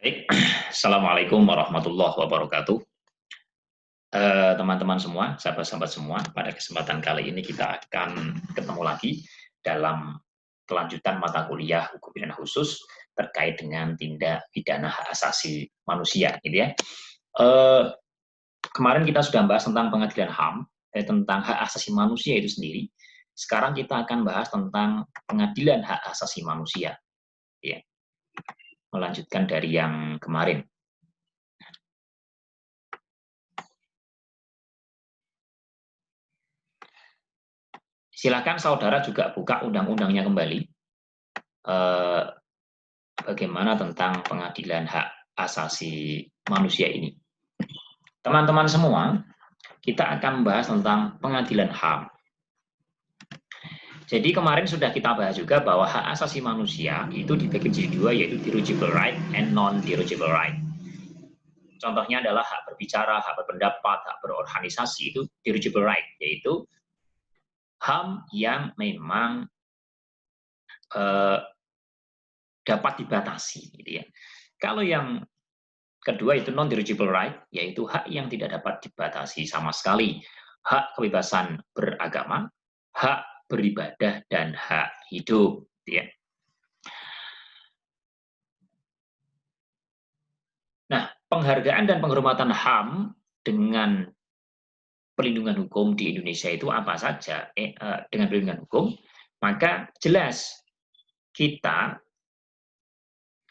Baik, Assalamualaikum warahmatullahi wabarakatuh. Teman-teman semua, sahabat-sahabat semua, pada kesempatan kali ini kita akan ketemu lagi dalam kelanjutan mata kuliah hukum pidana khusus terkait dengan tindak pidana hak asasi manusia, gitu ya. Kemarin kita sudah bahas tentang pengadilan HAM, tentang hak asasi manusia itu sendiri. Sekarang kita akan bahas tentang pengadilan hak asasi manusia, ya. Melanjutkan dari yang kemarin. Silakan saudara juga buka undang-undangnya kembali. Bagaimana tentang pengadilan hak asasi manusia ini. Teman-teman semua, kita akan membahas tentang pengadilan HAM. Jadi kemarin sudah kita bahas juga bahwa hak asasi manusia itu dibagi jadi dua, yaitu dirigible right and non-dirigible right. Contohnya adalah hak berbicara, hak berpendapat, hak berorganisasi, itu dirigible right, yaitu HAM yang memang dapat dibatasi, gitu ya. Kalau yang kedua itu non-dirigible right, yaitu hak yang tidak dapat dibatasi sama sekali. Hak kebebasan beragama, hak beribadah, dan hak hidup. Ya. Nah, penghargaan dan penghormatan HAM dengan perlindungan hukum di Indonesia itu apa saja? Dengan perlindungan hukum, maka jelas kita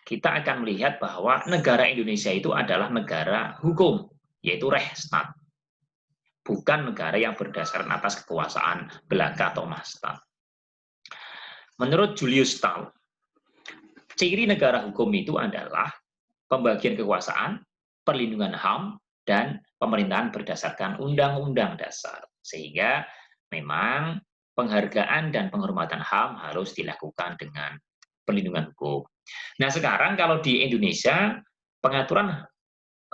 akan melihat bahwa negara Indonesia itu adalah negara hukum, yaitu Rechtsstaat. Bukan negara yang berdasarkan atas kekuasaan belaka atau masta. Menurut Julius Stahl, ciri negara hukum itu adalah pembagian kekuasaan, perlindungan HAM, dan pemerintahan berdasarkan undang-undang dasar. Sehingga memang penghargaan dan penghormatan HAM harus dilakukan dengan perlindungan hukum. Nah, sekarang kalau di Indonesia, pengaturan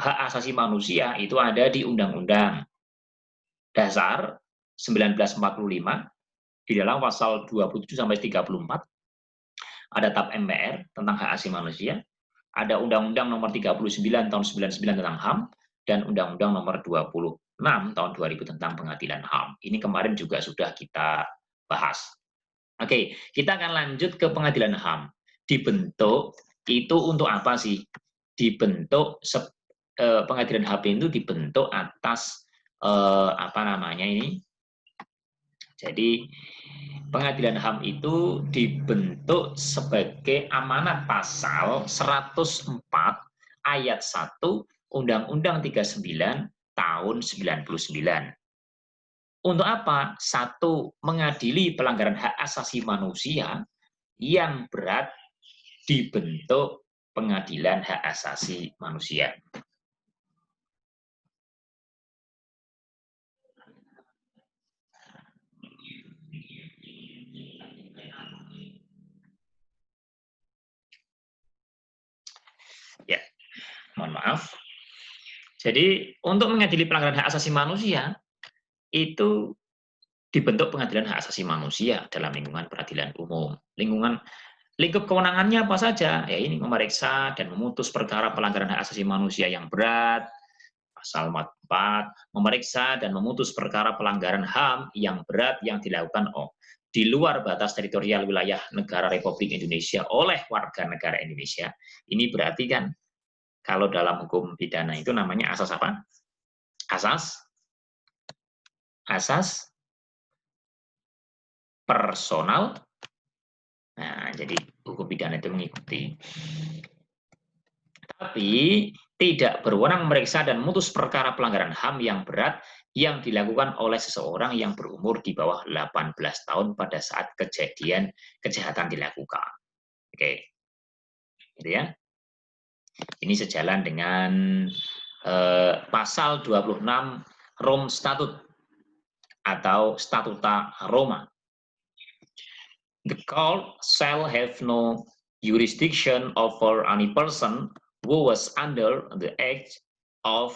hak asasi manusia itu ada di Undang-Undang Dasar 1945, di dalam pasal 27 sampai 34 ada TAP MPR tentang hak asasi manusia, ada Undang-Undang Nomor 39 tahun 99 tentang HAM, dan Undang-Undang Nomor 26 tahun 2000 tentang Pengadilan HAM. Ini kemarin juga sudah kita bahas. Oke, kita akan lanjut ke Pengadilan HAM. Dibentuk itu untuk apa sih? Dibentuk Pengadilan HAM itu dibentuk atas apa namanya ini? Jadi Pengadilan HAM itu dibentuk sebagai amanat pasal 104 ayat 1 Undang-Undang 39 tahun 99. Untuk apa? Satu, mengadili pelanggaran hak asasi manusia yang berat dibentuk Pengadilan Hak Asasi Manusia. Ya, mohon maaf. Jadi untuk mengadili pelanggaran hak asasi manusia itu dibentuk Pengadilan Hak Asasi Manusia dalam lingkungan peradilan umum. Lingkup kewenangannya apa saja? Ya ini memeriksa dan memutus perkara pelanggaran hak asasi manusia yang berat, pasal 44, memeriksa dan memutus perkara pelanggaran HAM yang berat yang dilakukan di luar batas teritorial wilayah negara Republik Indonesia oleh warga negara Indonesia. Ini berarti kan kalau dalam hukum pidana itu namanya asas apa? Asas personal. Nah, jadi hukum pidana itu mengikuti. Tapi tidak berwenang memeriksa dan memutus perkara pelanggaran HAM yang berat yang dilakukan oleh seseorang yang berumur di bawah 18 tahun pada saat kejahatan dilakukan. Oke. Gitu ya. Ini sejalan dengan pasal 26 Rome Statute atau Statuta Roma. The court shall have no jurisdiction over any person who was under the age of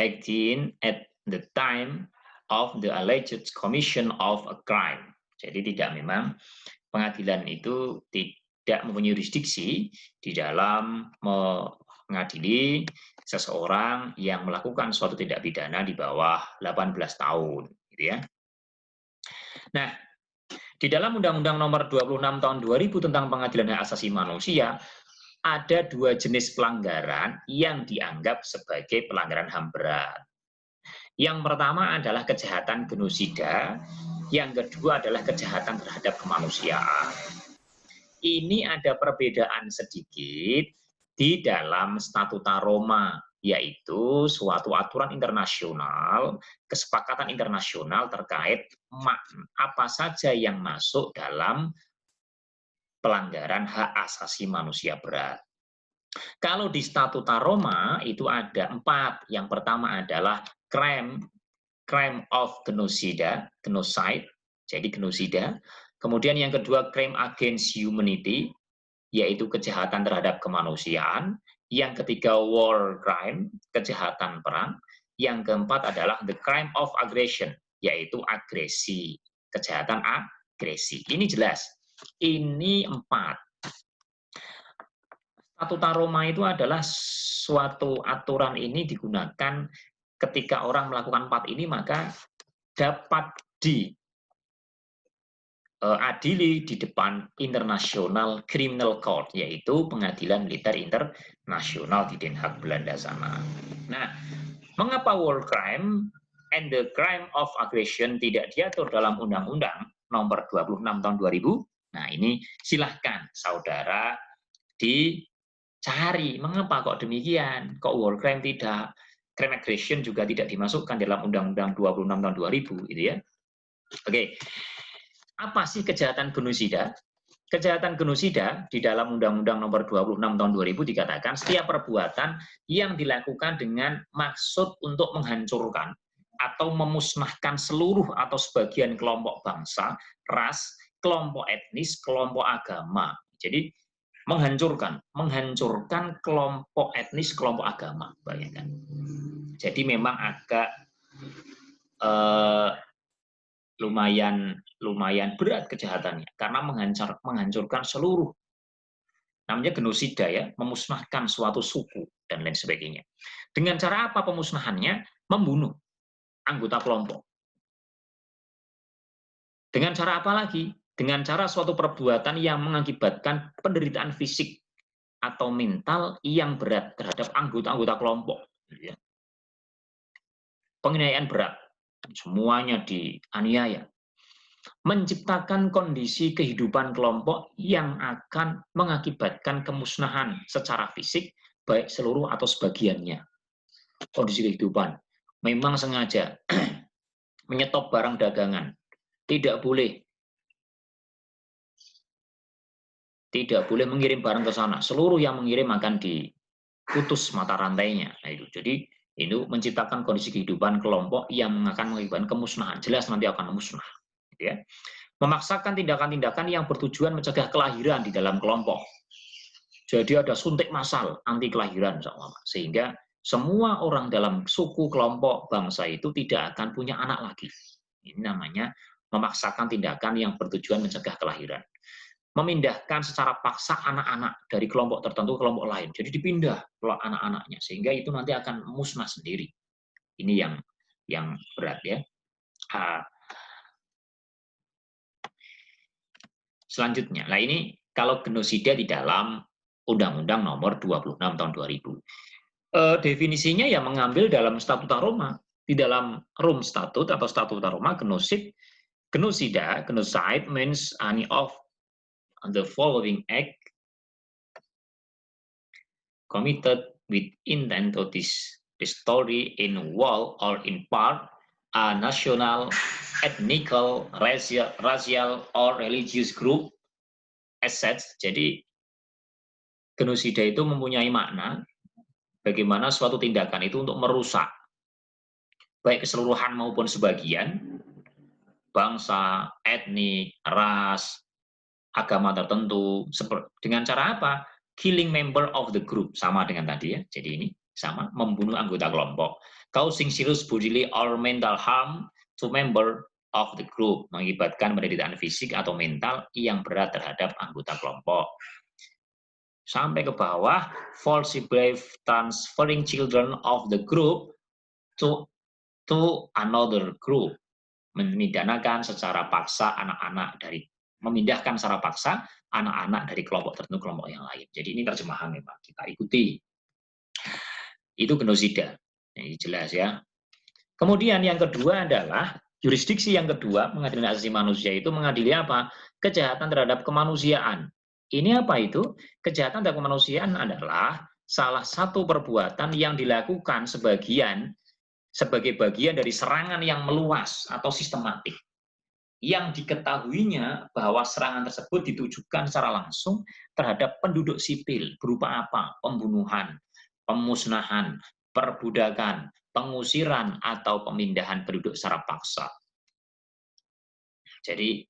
18 at the time of the alleged commission of a crime. Jadi memang pengadilan itu tidak mempunyai yurisdiksi di dalam mengadili seseorang yang melakukan suatu tindak pidana di bawah 18 tahun, gitu ya. Nah, di dalam Undang-Undang Nomor 26 Tahun 2000 tentang Pengadilan Hak Asasi Manusia, ada 2 jenis pelanggaran yang dianggap sebagai pelanggaran HAM berat. Yang pertama adalah kejahatan genosida, yang kedua adalah kejahatan terhadap kemanusiaan. Ini ada perbedaan sedikit di dalam Statuta Roma, yaitu suatu aturan internasional, kesepakatan internasional terkait apa saja yang masuk dalam pelanggaran hak asasi manusia berat. Kalau di Statuta Roma itu ada 4. Yang pertama adalah crime of genocide, jadi genosida. Kemudian yang kedua crime against humanity, yaitu kejahatan terhadap kemanusiaan. Yang ketiga war crime, kejahatan perang. Yang keempat adalah the crime of aggression, yaitu agresi, kejahatan agresi. Ini jelas. Ini 4. Statuta Roma itu adalah suatu aturan ini digunakan ketika orang melakukan 4 ini, maka dapat diadili di depan International Criminal Court, yaitu pengadilan militer internasional di Den Haag, Belanda sana. Nah, mengapa war crime and the crime of aggression tidak diatur dalam Undang-Undang Nomor 26 Tahun 2000? Nah, ini silahkan saudara dicari, mengapa kok demikian? Kok war crime tidak? Crime aggression juga tidak dimasukkan dalam Undang-Undang 26 Tahun 2000, gitu ya. Oke. Apa sih kejahatan genosida? Kejahatan genosida di dalam Undang-Undang Nomor 26 Tahun 2000 dikatakan setiap perbuatan yang dilakukan dengan maksud untuk menghancurkan atau memusnahkan seluruh atau sebagian kelompok bangsa, ras, kelompok etnis, kelompok agama. Jadi menghancurkan kelompok etnis, kelompok agama, bayangkan. Jadi memang agak lumayan berat kejahatannya karena menghancurkan seluruh, namanya genosida ya, memusnahkan suatu suku dan lain sebagainya. Dengan cara apa pemusnahannya? Membunuh anggota kelompok. Dengan cara apa lagi? Dengan cara suatu perbuatan yang mengakibatkan penderitaan fisik atau mental yang berat terhadap anggota-anggota kelompok. Penganiayaan berat, semuanya dianiaya. Menciptakan kondisi kehidupan kelompok yang akan mengakibatkan kemusnahan secara fisik, baik seluruh atau sebagiannya. Kondisi kehidupan. Memang sengaja menyetop barang dagangan. Tidak boleh mengirim barang ke sana. Seluruh yang mengirim akan diputus mata rantainya. Nah, itu. Jadi, itu menciptakan kondisi kehidupan kelompok yang akan mengakibatkan kemusnahan. Jelas nanti akan musnah. Ya. Memaksakan tindakan-tindakan yang bertujuan mencegah kelahiran di dalam kelompok. Jadi ada suntik massal anti kelahiran, sehingga semua orang dalam suku, kelompok, bangsa itu tidak akan punya anak lagi. Ini namanya memaksakan tindakan yang bertujuan mencegah kelahiran. Memindahkan secara paksa anak-anak dari kelompok tertentu ke kelompok lain. Jadi dipindah anak-anaknya, sehingga itu nanti akan musnah sendiri. Ini yang berat ya. Selanjutnya, nah ini kalau genosida di dalam Undang-Undang Nomor 26 Tahun 2000. Definisinya ya mengambil dalam Statuta Roma. Di dalam Rome Statute atau Statuta Roma, genocide means any of the following act committed with intent to destroy in whole or in part a national, ethnical, racial, or religious group assets. Jadi genosida itu mempunyai makna bagaimana suatu tindakan itu untuk merusak baik keseluruhan maupun sebagian bangsa, etnik, ras, agama tertentu. Dengan cara apa? Killing member of the group, sama dengan tadi ya. Jadi ini sama, membunuh anggota kelompok. Causing serious bodily or mental harm to member of the group, mengakibatkan penderitaan fisik atau mental yang berat terhadap anggota kelompok. Sampai ke bawah, forcibly transferring children of the group to another group, memindahkan secara paksa anak-anak dari memindahkan secara paksa anak-anak dari kelompok tertentu kelompok yang lain. Jadi ini terjemahan memang kita ikuti. Itu genosida. Ini jelas ya. Kemudian yang kedua adalah jurisdiksi yang kedua, pengadilan hak asasi manusia itu mengadili apa? Kejahatan terhadap kemanusiaan. Ini apa itu? Kejahatan terhadap kemanusiaan adalah salah satu perbuatan yang dilakukan sebagai bagian dari serangan yang meluas atau sistematik. Yang diketahuinya bahwa serangan tersebut ditujukan secara langsung terhadap penduduk sipil berupa apa? Pembunuhan, pemusnahan, perbudakan, pengusiran, atau pemindahan penduduk secara paksa. Jadi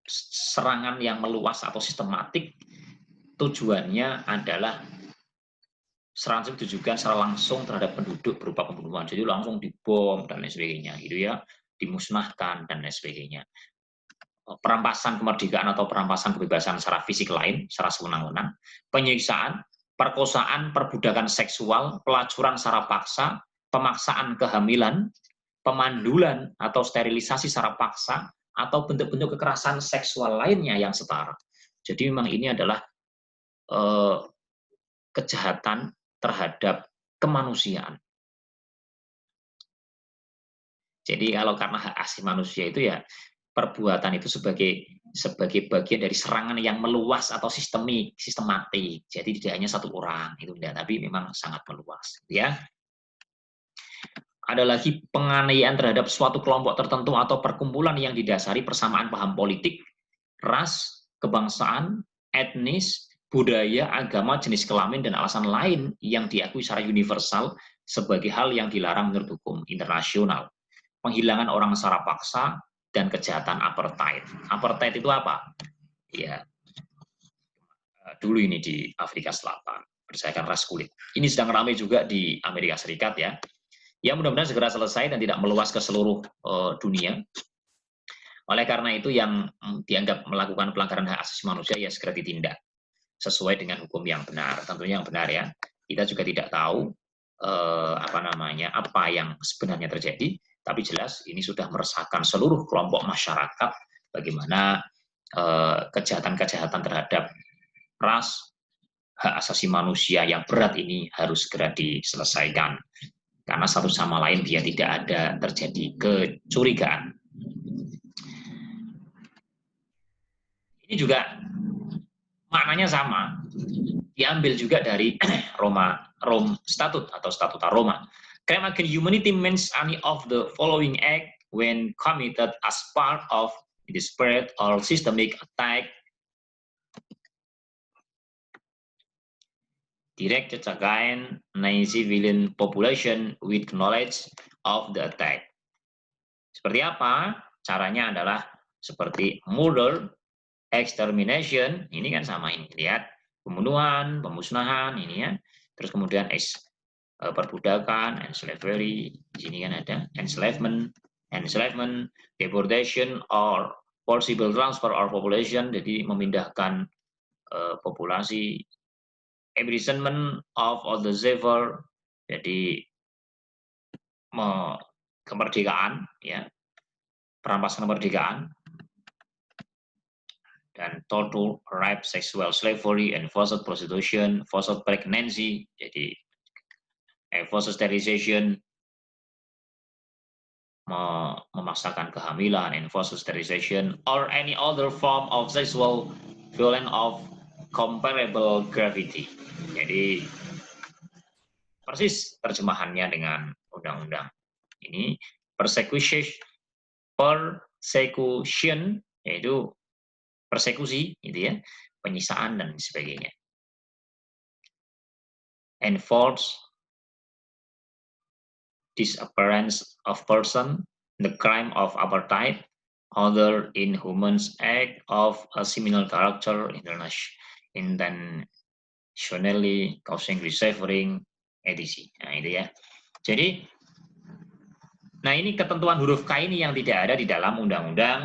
serangan yang meluas atau sistematik tujuannya adalah serangan itu ditujukan secara langsung terhadap penduduk berupa pembunuhan. Jadi langsung dibom dan lain sebagainya, gitu ya, dimusnahkan dan lain sebagainya. Perampasan kemerdekaan atau perampasan kebebasan secara fisik lain, secara sewenang-wenang, penyiksaan, perkosaan, perbudakan seksual, pelacuran secara paksa, pemaksaan kehamilan, pemandulan atau sterilisasi secara paksa, atau bentuk-bentuk kekerasan seksual lainnya yang setara. Jadi memang ini adalah kejahatan terhadap kemanusiaan. Jadi kalau karena hak asasi manusia itu ya perbuatan itu sebagai bagian dari serangan yang meluas atau sistematik. Jadi tidak hanya satu orang itu tidak, tapi memang sangat meluas, ya. Ada lagi penganiayaan terhadap suatu kelompok tertentu atau perkumpulan yang didasari persamaan paham politik, ras, kebangsaan, etnis, budaya, agama, jenis kelamin, dan alasan lain yang diakui secara universal sebagai hal yang dilarang menurut hukum internasional. Penghilangan orang secara paksa, dan kejahatan apartheid. Apartheid itu apa? Ya, dulu ini di Afrika Selatan, berdasarkan ras kulit. Ini sedang ramai juga di Amerika Serikat ya. Ya mudah-mudahan segera selesai dan tidak meluas ke seluruh dunia. Oleh karena itu yang dianggap melakukan pelanggaran hak asasi manusia ya segera ditindak sesuai dengan hukum yang benar. Tentunya yang benar ya. Kita juga tidak tahu apa yang sebenarnya terjadi, tapi jelas ini sudah meresahkan seluruh kelompok masyarakat bagaimana kejahatan-kejahatan terhadap ras, hak asasi manusia yang berat ini harus segera diselesaikan. Karena satu sama lain biar tidak ada terjadi kecurigaan. Ini juga maknanya sama, diambil juga dari Rome Statute atau Statuta Roma. Crime against humanity means any of the following act when committed as part of the spread or systemic attack directed against civilian population with knowledge of the attack. Seperti apa? Caranya adalah seperti murder, extermination, ini kan sama ini, lihat, pembunuhan, pemusnahan, ini ya. Terus kemudian perbudakan, and slavery, di sini kan ada enslavement, deportation or forcible transfer or population, jadi memindahkan populasi, imprisonment of the civil, jadi kemerdekaan, ya, perampasan kemerdekaan, dan torture, rape, sexual slavery, and forced prostitution, forced pregnancy, jadi forced sterilization, memaksakan kehamilan, and forced sterilization, or any other form of sexual violence of comparable gravity. Jadi persis terjemahannya dengan undang-undang ini. Persecution yaitu persekusi, gitu ya, penyiksaan dan sebagainya. Enforce disappearance of person, the crime of apartheid, other inhuman act of a similar character, intentionally causing suffering, etc. Nah itu ya. Jadi Nah, ini ketentuan huruf K ini yang tidak ada di dalam Undang-Undang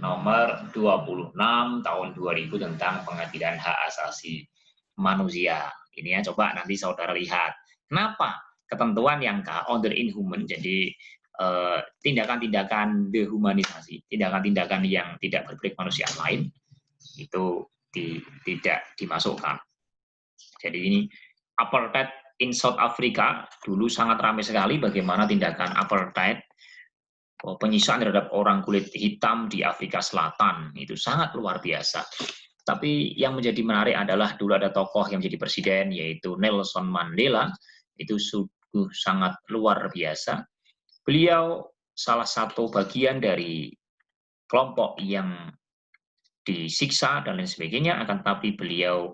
Nomor 26 Tahun 2000 tentang Pengadilan Hak Asasi Manusia. Ini ya, coba nanti saudara lihat. Kenapa ketentuan yang K, order inhuman, jadi tindakan-tindakan dehumanisasi, tindakan-tindakan yang tidak berperi kemanusiaan lain, itu tidak dimasukkan. Jadi ini apartheid in South Africa dulu sangat ramai sekali bagaimana tindakan apartheid, penyisaan terhadap orang kulit hitam di Afrika Selatan itu sangat luar biasa. Tapi yang menjadi menarik adalah dulu ada tokoh yang menjadi presiden yaitu Nelson Mandela, itu sungguh sangat luar biasa. Beliau salah satu bagian dari kelompok yang disiksa dan lain sebagainya, akan tetapi beliau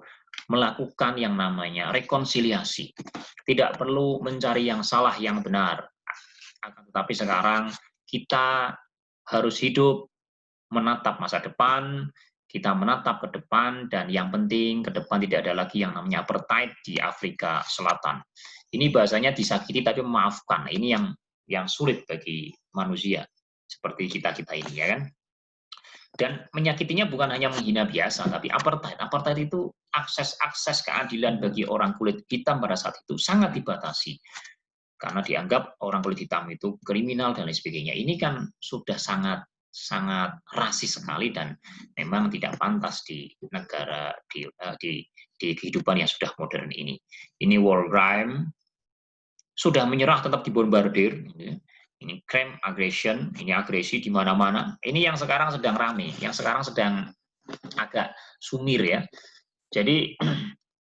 melakukan yang namanya rekonsiliasi. Tidak perlu mencari yang salah, yang benar. Akan tetapi sekarang kita harus hidup menatap masa depan, kita menatap ke depan, dan yang penting ke depan tidak ada lagi yang namanya apartheid di Afrika Selatan. Ini bahasanya disakiti tapi memaafkan. Ini yang sulit bagi manusia seperti kita-kita ini, ya kan? Dan menyakitinya bukan hanya menghina biasa, tapi apartheid. Apartheid itu akses keadilan bagi orang kulit hitam pada saat itu sangat dibatasi. Karena dianggap orang kulit hitam itu kriminal dan lain sebagainya. Ini kan sudah sangat rasis sekali dan memang tidak pantas di negara di kehidupan yang sudah modern ini. Ini war crime, sudah menyerah tetap dibombardir. Ini crime aggression, ini agresi di mana-mana. Ini yang sekarang sedang rame, yang sekarang sedang agak sumir ya. Jadi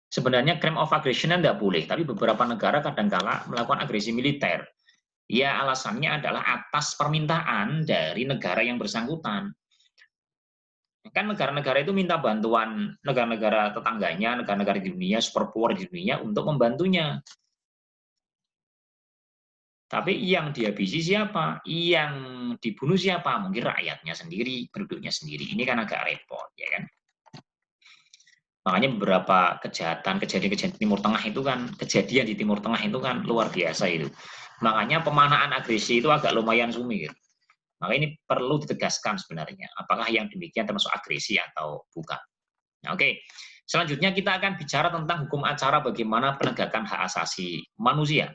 sebenarnya crime of aggression tidak boleh, tapi beberapa negara kadangkala melakukan agresi militer. Ya alasannya adalah atas permintaan dari negara yang bersangkutan. Kan negara-negara itu minta bantuan negara-negara tetangganya, negara-negara di dunia, superpower di dunia untuk membantunya. Tapi yang dihabisi siapa? Yang dibunuh siapa? Mungkin rakyatnya sendiri, penduduknya sendiri. Ini kan agak repot, ya kan? Makanya beberapa kejadian-kejadian Timur Tengah itu kan, kejadian di Timur Tengah itu kan luar biasa itu. Makanya pemanaan agresi itu agak lumayan sumir. Maka ini perlu ditegaskan sebenarnya, apakah yang demikian termasuk agresi atau bukan. Nah, oke, selanjutnya kita akan bicara tentang hukum acara bagaimana penegakan hak asasi manusia.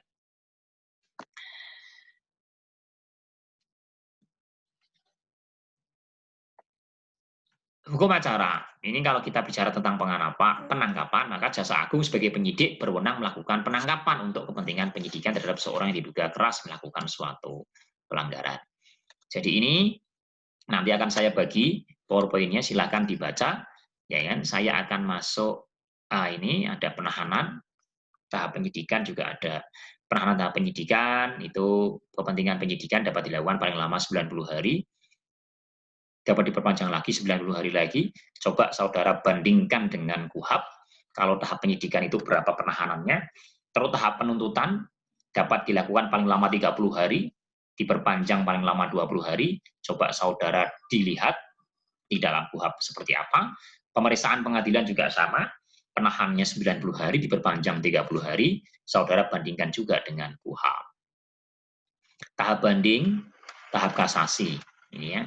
Hukum acara, ini kalau kita bicara tentang penangkapan, maka Jaksa Agung sebagai penyidik berwenang melakukan penangkapan untuk kepentingan penyidikan terhadap seorang yang diduga keras melakukan suatu pelanggaran. Jadi ini nanti akan saya bagi PowerPoint-nya, silakan dibaca. Ya kan, saya akan masuk. Ini ada penahanan tahap penyidikan, juga ada penahanan tahap penyidikan. Itu kepentingan penyidikan dapat dilakukan paling lama 90 hari. Dapat diperpanjang lagi 90 hari lagi. Coba saudara bandingkan dengan KUHP. Kalau tahap penyidikan itu berapa penahanannya. Terus tahap penuntutan dapat dilakukan paling lama 30 hari, diperpanjang paling lama 20 hari. Coba saudara dilihat di dalam KUHP seperti apa. Pemeriksaan pengadilan juga sama. Penahanannya 90 hari, diperpanjang 30 hari. Saudara bandingkan juga dengan KUHP. Tahap banding, tahap kasasi. Ini ya.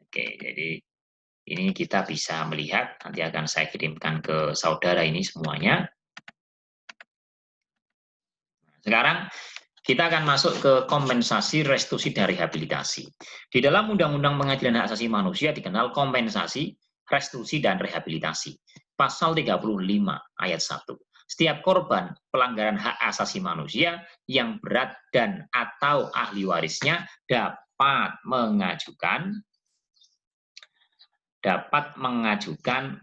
Oke, jadi ini kita bisa melihat, nanti akan saya kirimkan ke saudara ini semuanya. Sekarang kita akan masuk ke kompensasi, restitusi, dan rehabilitasi. Di dalam Undang-Undang Pengadilan Hak Asasi Manusia dikenal kompensasi, restitusi, dan rehabilitasi. Pasal 35 ayat 1. Setiap korban pelanggaran hak asasi manusia yang berat dan atau ahli warisnya dapat mengajukan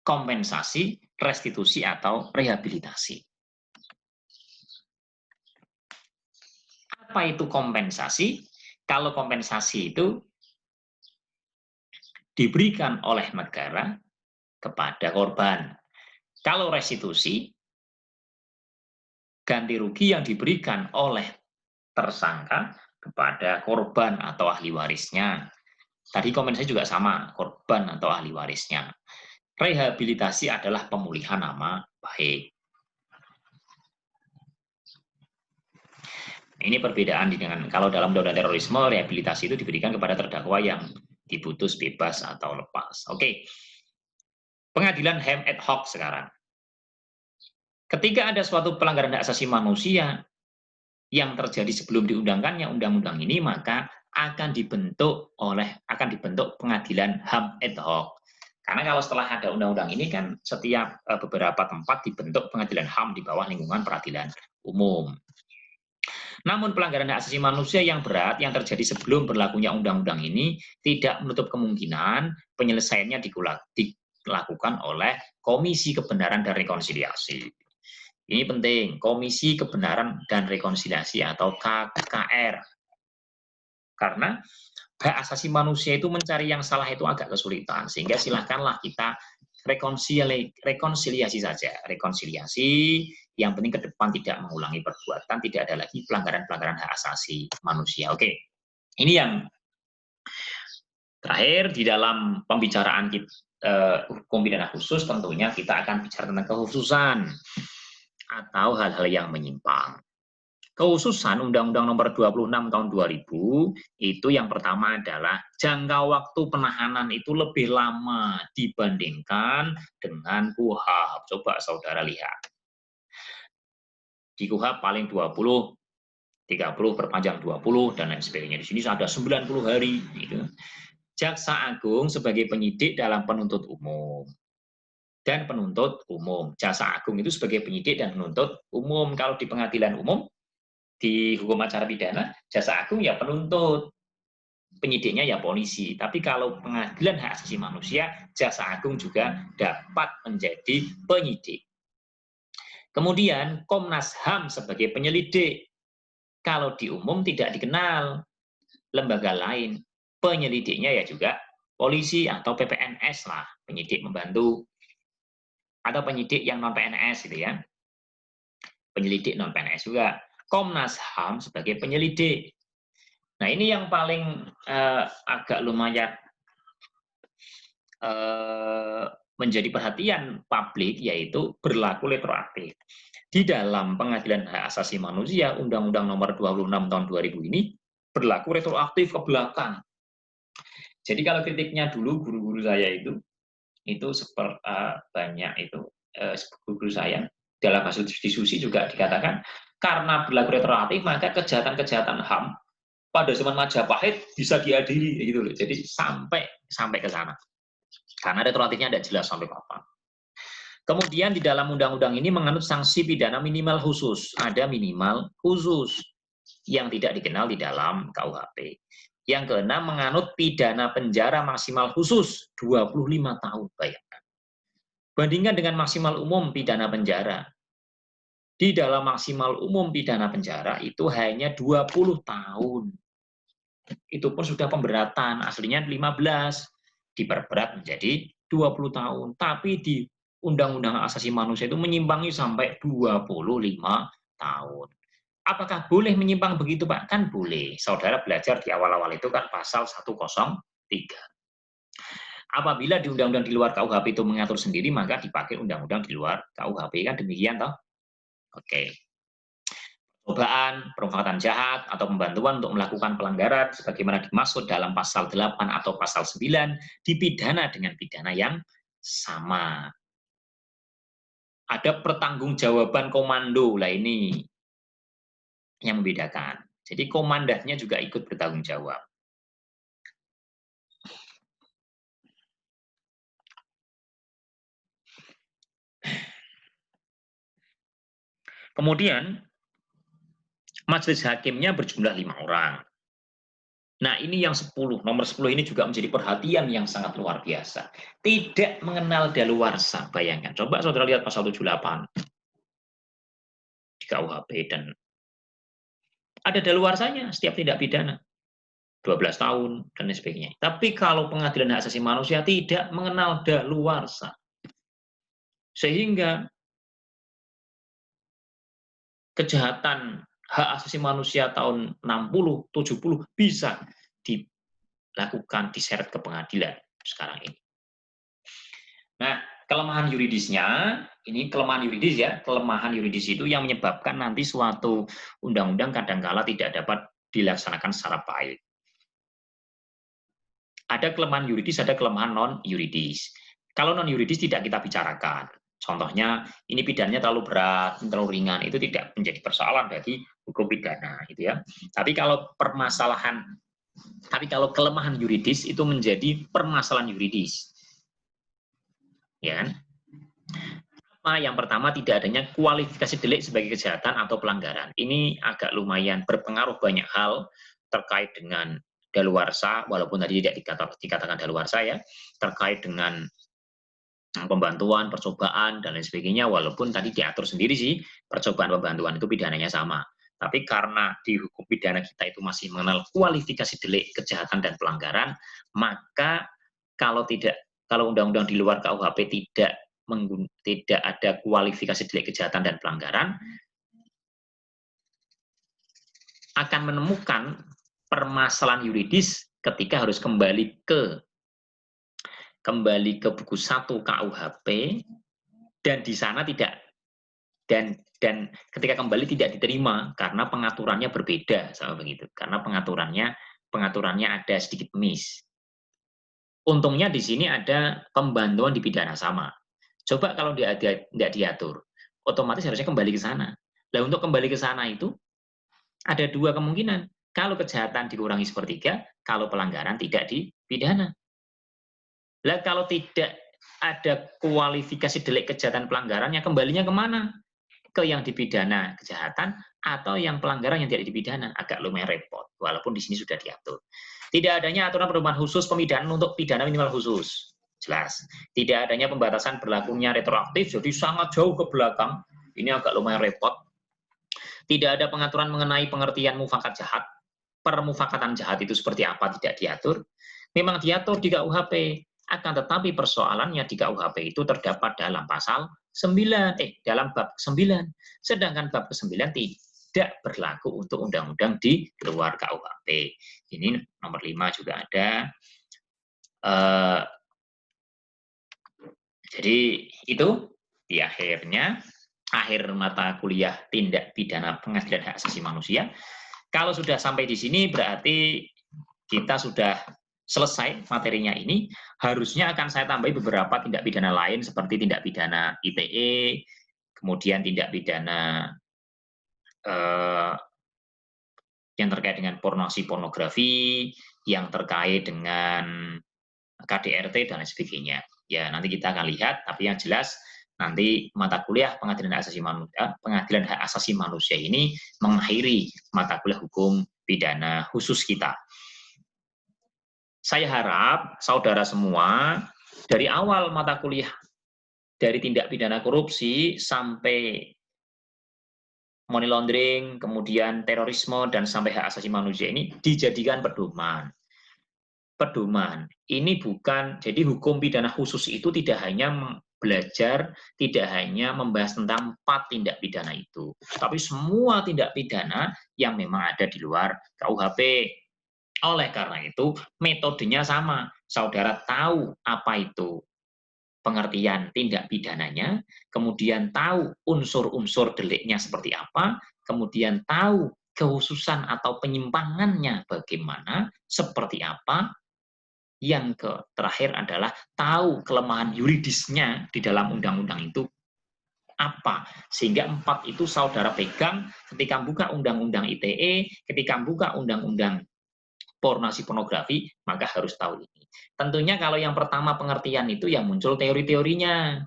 kompensasi, restitusi, atau rehabilitasi. Apa itu kompensasi? Kalau kompensasi itu diberikan oleh negara kepada korban. Kalau restitusi, ganti rugi yang diberikan oleh tersangka kepada korban atau ahli warisnya. Tadi kompensasi juga sama, korban atau ahli warisnya. Rehabilitasi adalah pemulihan nama baik. Ini perbedaan dengan kalau dalam undang-undang terorisme, rehabilitasi itu diberikan kepada terdakwa yang diputus bebas atau lepas. Oke. Pengadilan HAM ad hoc sekarang. Ketika ada suatu pelanggaran hak asasi manusia yang terjadi sebelum diundangkannya undang-undang ini, maka akan dibentuk pengadilan HAM ad hoc. Karena kalau setelah ada undang-undang ini kan setiap beberapa tempat dibentuk pengadilan HAM di bawah lingkungan peradilan umum. Namun pelanggaran hak asasi manusia yang berat yang terjadi sebelum berlakunya undang-undang ini tidak menutup kemungkinan penyelesaiannya dilakukan oleh Komisi Kebenaran dan Rekonsiliasi. Ini penting, Komisi Kebenaran dan Rekonsiliasi atau KKR. Karena hak asasi manusia itu mencari yang salah itu agak kesulitan, sehingga silakanlah kita rekonsiliasi saja. Rekonsiliasi, yang penting ke depan tidak mengulangi perbuatan, tidak ada lagi pelanggaran-pelanggaran hak asasi manusia. Oke, ini yang terakhir di dalam pembicaraan hukum pidana khusus, tentunya kita akan bicara tentang kekhususan atau hal-hal yang menyimpang. Kekhususan Undang-Undang Nomor 26 Tahun 2000 itu yang pertama adalah jangka waktu penahanan itu lebih lama dibandingkan dengan KUHP. Coba saudara lihat. Di KUHP paling 20, 30 perpanjang 20 dan lain sebagainya. Di sini ada 90 hari gitu. Jaksa Agung sebagai penyidik dalam penuntut umum. Dan penuntut umum. Jaksa Agung itu sebagai penyidik dan penuntut umum. Kalau di pengadilan umum, di hukum acara pidana, Jaksa Agung ya penuntut, penyidiknya ya polisi. Tapi kalau pengadilan hak asasi manusia, Jaksa Agung juga dapat menjadi penyidik. Kemudian Komnas HAM sebagai penyelidik. Kalau di umum tidak dikenal lembaga lain, penyelidiknya ya juga polisi atau PPNS lah, penyidik membantu. Atau penyidik yang non PNS gitu ya. Penyelidik non PNS juga. Komnas HAM sebagai penyelidik. Nah, ini yang paling agak lumayan menjadi perhatian publik, yaitu berlaku retroaktif. Di dalam Pengadilan Hak Asasi Manusia, Undang-Undang Nomor 26 Tahun 2000 ini berlaku retroaktif ke belakang. Jadi kalau kritiknya dulu guru-guru saya itu seperti banyak itu guru saya dalam hasil diskusi juga dikatakan karena berlaku retroaktif maka kejahatan-kejahatan HAM pada zaman Majapahit bisa diadili gitu loh. Jadi sampai ke sana. Karena retroaktifnya tidak jelas sampai kapan. Kemudian di dalam undang-undang ini menganut sanksi pidana minimal khusus. Ada minimal khusus yang tidak dikenal di dalam KUHP. Yang keenam menganut pidana penjara maksimal khusus 25 tahun. Bayangkan. Bandingkan dengan maksimal umum pidana penjara. Di dalam maksimal umum pidana penjara itu hanya 20 tahun. Itu pun sudah pemberatan, aslinya 15, diperberat menjadi 20 tahun. Tapi di Undang-Undang Asasi Manusia itu menyimpangi sampai 25 tahun. Apakah boleh menyimpang begitu, Pak? Kan boleh. Saudara belajar di awal-awal itu kan pasal 103. Apabila di undang-undang di luar KUHP itu mengatur sendiri, maka dipakai undang-undang di luar KUHP. Kan demikian, toh? Oke. Percobaan, perbuatan jahat, atau pembantuan untuk melakukan pelanggaran sebagaimana dimaksud dalam pasal 8 atau pasal 9 dipidana dengan pidana yang sama. Ada pertanggungjawaban komando, lah ini yang membedakan. Jadi komandannya juga ikut bertanggung jawab. Kemudian majelis hakimnya berjumlah 5 orang. Nah, ini yang 10, nomor 10 ini juga menjadi perhatian yang sangat luar biasa. Tidak mengenal daluarsa, bayangkan. Coba saudara lihat pasal 78 di KUHP dan ada daluarsanya setiap tindak pidana. 12 tahun dan lain sebagainya. Tapi kalau pengadilan hak asasi manusia tidak mengenal daluarsa. Sehingga kejahatan hak asasi manusia tahun 60, 70 bisa dilakukan, diseret ke pengadilan sekarang ini. Nah, kelemahan yuridisnya, ini kelemahan yuridis ya, kelemahan yuridis itu yang menyebabkan nanti suatu undang-undang kadangkala tidak dapat dilaksanakan secara baik. Ada kelemahan yuridis, ada kelemahan non-yuridis. Kalau non-yuridis tidak kita bicarakan. Contohnya, ini pidananya terlalu berat, terlalu ringan, itu tidak menjadi persoalan bagi hukum pidana, gitu ya. Tapi kalau kelemahan yuridis itu menjadi permasalahan yuridis, ya kan? Yang pertama, tidak adanya kualifikasi delik sebagai kejahatan atau pelanggaran. Ini agak lumayan berpengaruh banyak hal terkait dengan daluarsa, walaupun tadi tidak dikatakan daluarsa ya, terkait dengan pembantuan, percobaan, dan lain sebagainya, walaupun tadi diatur sendiri sih, percobaan pembantuan itu pidananya sama. Tapi karena di hukum pidana kita itu masih mengenal kualifikasi delik kejahatan dan pelanggaran, maka kalau undang-undang di luar KUHP tidak ada kualifikasi delik kejahatan dan pelanggaran, akan menemukan permasalahan yuridis ketika harus kembali ke buku 1 KUHP, dan di sana tidak dan ketika kembali tidak diterima karena pengaturannya berbeda, sama begitu. Karena pengaturannya ada sedikit miss. Untungnya di sini ada pembantuan di pidana sama. Coba kalau tidak diatur, otomatis harusnya kembali ke sana. Nah, untuk kembali ke sana itu ada dua kemungkinan. Kalau kejahatan dikurangi sepertiga, kalau pelanggaran tidak dipidana. Lah kalau tidak ada kualifikasi delik kejahatan pelanggarannya, kembalinya kemana? Ke yang dipidana kejahatan atau yang pelanggaran yang tidak dipidana. Agak lumayan repot, walaupun di sini sudah diatur. Tidak adanya aturan pedoman khusus pemidanaan untuk pidana minimal khusus. Jelas. Tidak adanya pembatasan berlakunya retroaktif, jadi sangat jauh ke belakang. Ini agak lumayan repot. Tidak ada pengaturan mengenai pengertian mufakat jahat. Permufakatan jahat itu seperti apa tidak diatur. Memang diatur di KUHP, akan tetapi persoalannya di KUHP itu terdapat dalam pasal 9, dalam bab 9. Sedangkan bab ke-9 tidak berlaku untuk undang-undang di luar KUHP. Ini nomor 5 juga ada. Jadi itu di akhir mata kuliah tindak pidana pengadilan hak asasi manusia. Kalau sudah sampai di sini berarti kita sudah selesai materinya ini. Harusnya akan saya tambahi beberapa tindak pidana lain seperti tindak pidana ITE, kemudian tindak pidana yang terkait dengan pornografi, yang terkait dengan KDRT dan lain sebagainya. Ya, nanti kita akan lihat, tapi yang jelas nanti mata kuliah pengadilan hak asasi manusia ini mengakhiri mata kuliah hukum pidana khusus kita. Saya harap saudara semua dari awal mata kuliah dari tindak pidana korupsi sampai money laundering, kemudian terorisme, dan sampai hak asasi manusia ini dijadikan pedoman. Pedoman. Ini bukan, jadi hukum pidana khusus itu tidak hanya belajar, tidak hanya membahas tentang 4 tindak pidana itu, tapi semua tindak pidana yang memang ada di luar KUHP. Oleh karena itu, metodenya sama. Saudara tahu apa itu pengertian tindak pidananya, kemudian tahu unsur-unsur deliknya seperti apa, kemudian tahu kekhususan atau penyimpangannya bagaimana, seperti apa. Yang terakhir adalah tahu kelemahan yuridisnya di dalam undang-undang itu apa. Sehingga 4 itu saudara pegang ketika buka undang-undang ITE, ketika buka undang-undang pornografi, maka harus tahu ini. Tentunya kalau yang pertama pengertian itu yang muncul teori-teorinya.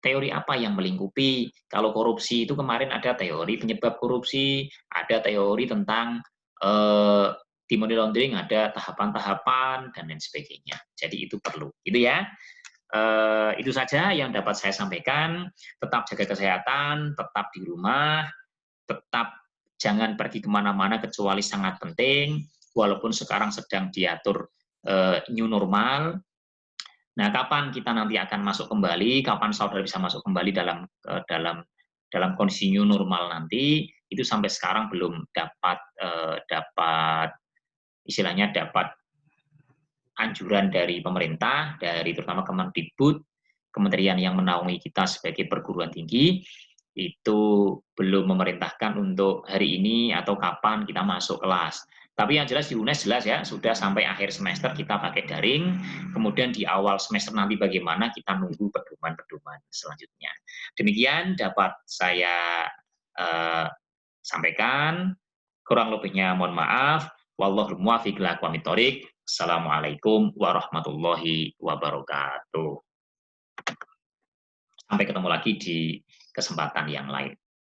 Teori apa yang melingkupi? Kalau korupsi itu kemarin ada teori penyebab korupsi, ada teori tentang di money laundering ada tahapan-tahapan dan lain sebagainya. Jadi itu perlu, gitu ya. Itu saja yang dapat saya sampaikan. Tetap jaga kesehatan, tetap di rumah, tetap jangan pergi kemana-mana kecuali sangat penting. Walaupun sekarang sedang diatur new normal. Nah, kapan kita nanti akan masuk kembali? Kapan saudara bisa masuk kembali dalam kondisi new normal nanti? Itu sampai sekarang belum dapat anjuran dari pemerintah, dari terutama Kemendikbud, kementerian yang menaungi kita sebagai perguruan tinggi itu belum memerintahkan untuk hari ini atau kapan kita masuk kelas. Tapi yang jelas di UNES jelas ya, sudah sampai akhir semester kita pakai daring, kemudian di awal semester nanti bagaimana kita nunggu pedoman-pedoman selanjutnya. Demikian dapat saya sampaikan, kurang lebihnya mohon maaf. Wallahul muwaffiq ila aqwamit thoriq. Assalamualaikum warahmatullahi wabarakatuh. Sampai ketemu lagi di kesempatan yang lain.